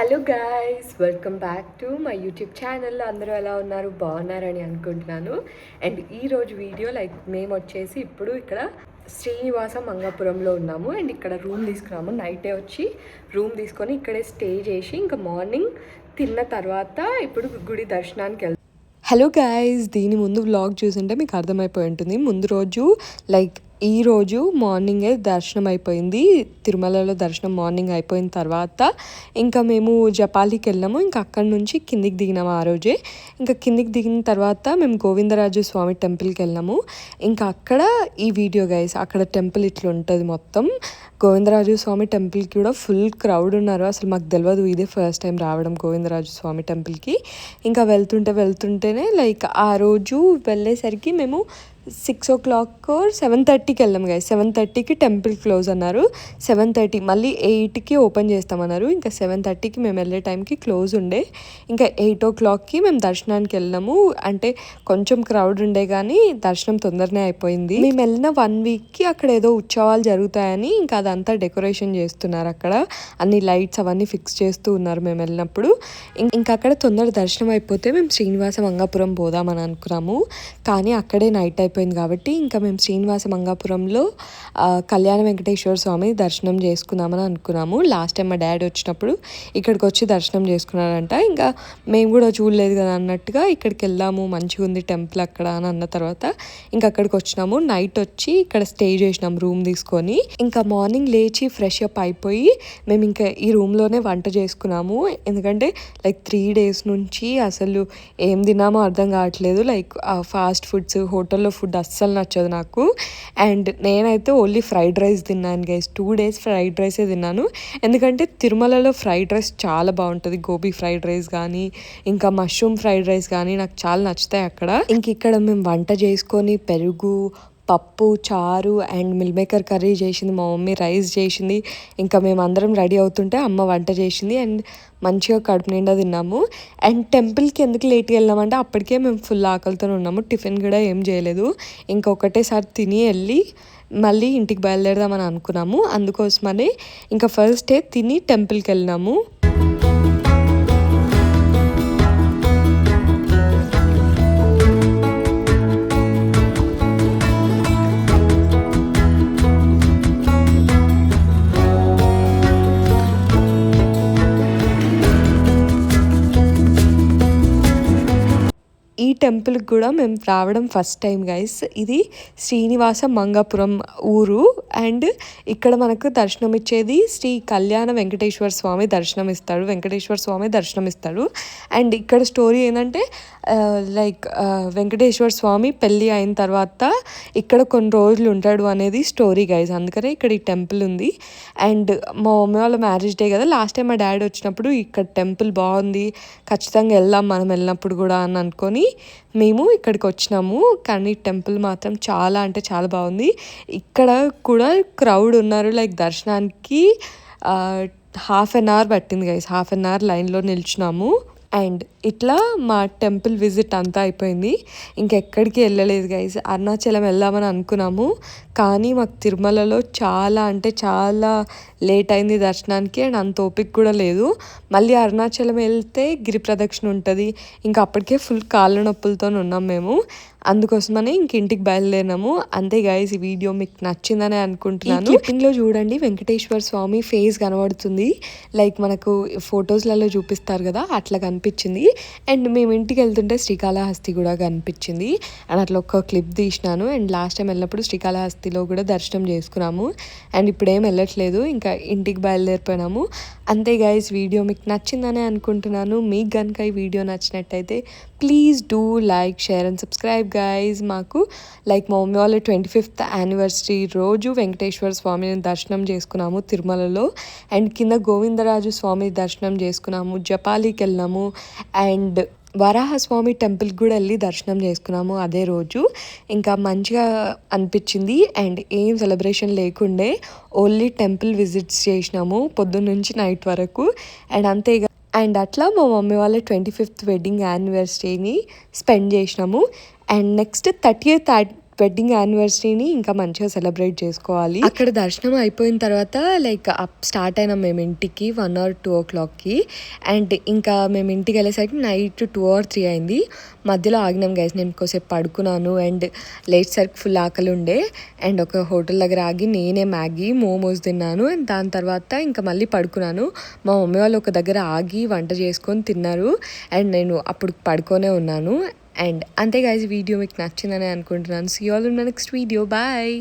Hello guys, welcome back to my YouTube channel. అందరూ ఎలా ఉన్నారు? బాగున్నారని అనుకుంటున్నాను. అండ్ ఈరోజు వీడియో మేము వచ్చేసి ఇప్పుడు ఇక్కడ శ్రీనివాస మంగాపురంలో ఉన్నాము. అండ్ ఇక్కడ రూమ్ తీసుకున్నాము. నైటే వచ్చి రూమ్ తీసుకొని ఇక్కడే స్టే చేసి ఇంకా మార్నింగ్ తిన్న తర్వాత ఇప్పుడు గుడి దర్శనానికి వెళ్తాం. హలో గైస్, దీని ముందు వ్లాగ్ చూసింటే మీకు అర్థమైపోయి ఉంటుంది. ముందు రోజు ఈరోజు మార్నింగే దర్శనం అయిపోయింది. తిరుమలలో దర్శనం మార్నింగ్ అయిపోయిన తర్వాత ఇంకా మేము జపాలికి వెళ్ళాము. ఇంకా అక్కడి నుంచి కిందికి దిగినాము. ఆ రోజే ఇంకా కిందికి దిగిన తర్వాత మేము గోవిందరాజు స్వామి టెంపుల్కి వెళ్ళాము. ఇంకా అక్కడ ఈ వీడియో గైస్, అక్కడ టెంపుల్ ఇట్లా ఉంటుంది మొత్తం. గోవిందరాజు స్వామి టెంపుల్కి కూడా ఫుల్ క్రౌడ్ ఉన్నారు. అసలు మాకు తెలియదు, ఇదే ఫస్ట్ టైం రావడం గోవిందరాజు స్వామి టెంపుల్కి. ఇంకా వెళ్తుంటేనే ఆ రోజు వెళ్ళేసరికి మేము 6 o'clock or 7:30కి వెళ్ళాము గైస్. 7:30కి టెంపుల్ క్లోజ్ అన్నారు. 7:30 మళ్ళీ 8కి ఓపెన్ చేస్తామన్నారు. ఇంకా 7:30కి మేము వెళ్ళే టైంకి క్లోజ్ ఉండే. ఇంకా 8 o'clockకి మేము దర్శనానికి వెళ్ళాము. అంటే కొంచెం క్రౌడ్ ఉండే కానీ దర్శనం తొందరనే అయిపోయింది. మేము వెళ్ళిన 1 weekకి అక్కడ ఏదో ఉత్సవాలు జరుగుతాయని ఇంకా అదంతా డెకరేషన్ చేస్తున్నారు. అక్కడ అన్ని లైట్స్ అవన్నీ ఫిక్స్ చేస్తూ ఉన్నారు మేము వెళ్ళినప్పుడు. ఇంకా అక్కడ తొందర దర్శనం అయిపోతే మేము శ్రీనివాస మంగాపురం పోదామని అనుకున్నాము. కానీ అక్కడే నైట్ అయిపోయింది కాబట్టి ఇంకా మేము శ్రీనివాస మంగాపురంలో కళ్యాణ వెంకటేశ్వర స్వామి దర్శనం చేసుకుందామని అనుకున్నాము. లాస్ట్ టైం మా డాడీ వచ్చినప్పుడు ఇక్కడికి వచ్చి దర్శనం చేసుకున్నారంట. ఇంకా మేము కూడా చూడలేదు కదా అన్నట్టుగా ఇక్కడికి వెళ్దాము, మంచిగా ఉంది టెంపుల్ అక్కడ అని అన్న తర్వాత ఇంకా అక్కడికి వచ్చినాము. నైట్ వచ్చి ఇక్కడ స్టే చేసినాం రూమ్ తీసుకొని. ఇంకా మార్నింగ్ లేచి ఫ్రెష్ అప్ అయిపోయి మేము ఇంకా ఈ రూమ్లోనే వంట చేసుకున్నాము. ఎందుకంటే 3 days నుంచి అసలు ఏం తిన్నామో అర్థం కావట్లేదు. ఫాస్ట్ ఫుడ్స్, హోటల్లో ఫుడ్ అస్సలు నచ్చదు నాకు. అండ్ నేనైతే ఓన్లీ ఫ్రైడ్ రైస్ తిన్నాను గైస్. 2 days ఫ్రైడ్ రైసే తిన్నాను. ఎందుకంటే తిరుమలలో ఫ్రైడ్ రైస్ చాలా బాగుంటుంది. గోబీ ఫ్రైడ్ రైస్ కానీ ఇంకా మష్రూమ్ ఫ్రైడ్ రైస్ కానీ నాకు చాలా నచ్చుతాయి అక్కడ. ఇక్కడ మేము వంట చేసుకొని పెరుగు, పప్పు, చారు అండ్ మిల్ మేకర్ కర్రీ చేసింది మా మమ్మీ, రైస్ చేసింది. ఇంకా మేము అందరం రెడీ అవుతుంటే అమ్మ వంట చేసింది. అండ్ మంచిగా కడుపు నిండా తిన్నాము. అండ్ టెంపుల్కి ఎందుకు లేట్గా వెళ్ళామంటే అప్పటికే మేము ఫుల్ ఆకలితో ఉన్నాము. టిఫిన్ కూడా ఏం చేయలేదు. ఇంకా ఒకటేసారి తిని వెళ్ళి మళ్ళీ ఇంటికి బయలుదేరదామని అనుకున్నాము. అందుకోసమని ఇంకా ఫస్ట్ డే తిని టెంపుల్కి వెళ్ళినాము. ఈ టెంపుల్కి కూడా మేము రావడం ఫస్ట్ టైం గైస్. ఇది శ్రీనివాస మంగాపురం ఊరు. అండ్ ఇక్కడ మనకు దర్శనం ఇచ్చేది శ్రీ కళ్యాణ వెంకటేశ్వర స్వామి దర్శనం ఇస్తాడు. అండ్ ఇక్కడ స్టోరీ ఏంటంటే వెంకటేశ్వర స్వామి పెళ్ళి అయిన తర్వాత ఇక్కడ కొన్ని రోజులు ఉంటాడు అనేది స్టోరీ గైస్. అందుకనే ఇక్కడ ఈ టెంపుల్ ఉంది. అండ్ మా మమ్మీ వాళ్ళ మ్యారేజ్ డే కదా, లాస్ట్ టైం మా డాడీ వచ్చినప్పుడు ఇక్కడ టెంపుల్ బాగుంది, ఖచ్చితంగా వెళ్దాం మనం వెళ్ళినప్పుడు కూడా అని అనుకొని మేము ఇక్కడికి వచ్చినాము. కానీ టెంపుల్ మాత్రం చాలా అంటే చాలా బాగుంది. ఇక్కడ కూడా క్రౌడ్ ఉన్నారు. దర్శనానికి 1/2 hour పట్టింది గైస్. 1/2 hour లైన్లో నిల్చున్నాము. అండ్ ఇట్లా మా టెంపుల్ విజిట్ అంతా అయిపోయింది. ఇంకెక్కడికి వెళ్ళలేదు గైస్. అరుణాచలం వెళ్దామని అనుకున్నాము కానీ మాకు తిరుమలలో చాలా అంటే చాలా లేట్ అయింది దర్శనానికి. అండ్ అంత ఓపిక కూడా లేదు. మళ్ళీ అరుణాచలం వెళ్తే గిరి ప్రదక్షిణ ఉంటుంది. ఇంకా అప్పటికే ఫుల్ కాళ్ళ నొప్పులతో ఉన్నాం మేము. అందుకోసమని ఇంటికి బయలుదేరినాము. అంతే గైస్, ఈ వీడియో మీకు నచ్చిందని అనుకుంటున్నాను. క్లిప్పింగ్లో చూడండి వెంకటేశ్వర స్వామి ఫేస్ కనబడుతుంది. మనకు ఫొటోస్లలో చూపిస్తారు కదా, అట్లా కనిపించింది. అండ్ మేము ఇంటికి వెళ్తుంటే శ్రీకాళహస్తి కూడా కనిపించింది. అండ్ అట్లా ఒక క్లిప్ తీసినాను. అండ్ లాస్ట్ టైం వెళ్ళినప్పుడు శ్రీకాళహస్తిలో కూడా దర్శనం చేసుకున్నాము. అండ్ ఇప్పుడు ఏం వెళ్ళట్లేదు, ఇంకా ఇంటికి బయలుదేరిపోయినాము. అంతే గైస్, వీడియో మీకు నచ్చిందనే అనుకుంటున్నాను. మీకు కనుక ఈ వీడియో నచ్చినట్టయితే please do like, share and subscribe guys. మాకు మా మమ్మీ వాళ్ళ 25th anniversary రోజు వెంకటేశ్వర స్వామిని దర్శనం చేసుకున్నాము తిరుమలలో. అండ్ కింద గోవిందరాజు స్వామి దర్శనం చేసుకున్నాము. జపాలికి వెళ్ళాము. అండ్ వరాహస్వామి టెంపుల్కి కూడా వెళ్ళి దర్శనం చేసుకున్నాము అదే రోజు. ఇంకా మంచిగా అనిపించింది. అండ్ ఏం సెలబ్రేషన్ లేకుండే, ఓన్లీ టెంపుల్ విజిట్స్ చేసినాము పొద్దున్న నుంచి నైట్ వరకు. అండ్ అంతే. అండ్ అట్లా మా మమ్మీ వాళ్ళ 25th wedding anniversary స్పెండ్ చేసినాము. అండ్ నెక్స్ట్ 30th వెడ్డింగ్ యానివర్సరీని ఇంకా మంచిగా సెలబ్రేట్ చేసుకోవాలి. అక్కడ దర్శనం అయిపోయిన తర్వాత లైక్ స్టార్ట్ అయినాం మేము ఇంటికి 1 or 2 o'clockకి. అండ్ ఇంకా మేము ఇంటికి వెళ్ళేసరికి నైట్ 2 or 3 అయింది. మధ్యలో ఆగినాం గైస్, నేను కొంచెంసేపు పడుకున్నాను అండ్ లేచేసరికి ఫుల్ ఆకలి ఉండే. అండ్ ఒక హోటల్ దగ్గర ఆగి నేనే మ్యాగీ మోమోస్ తిన్నాను. అండ్ దాని తర్వాత ఇంకా మళ్ళీ పడుకున్నాను. మా మమ్మీ వాళ్ళు ఒక దగ్గర ఆగి వంట చేసుకొని తిన్నారు అండ్ నేను అప్పుడు పడుకొనే ఉన్నాను. అండ్ అంతే గైస్, వీడియో మీకు నచ్చిందని అనుకుంటున్నాను. See you all in my next video. Bye.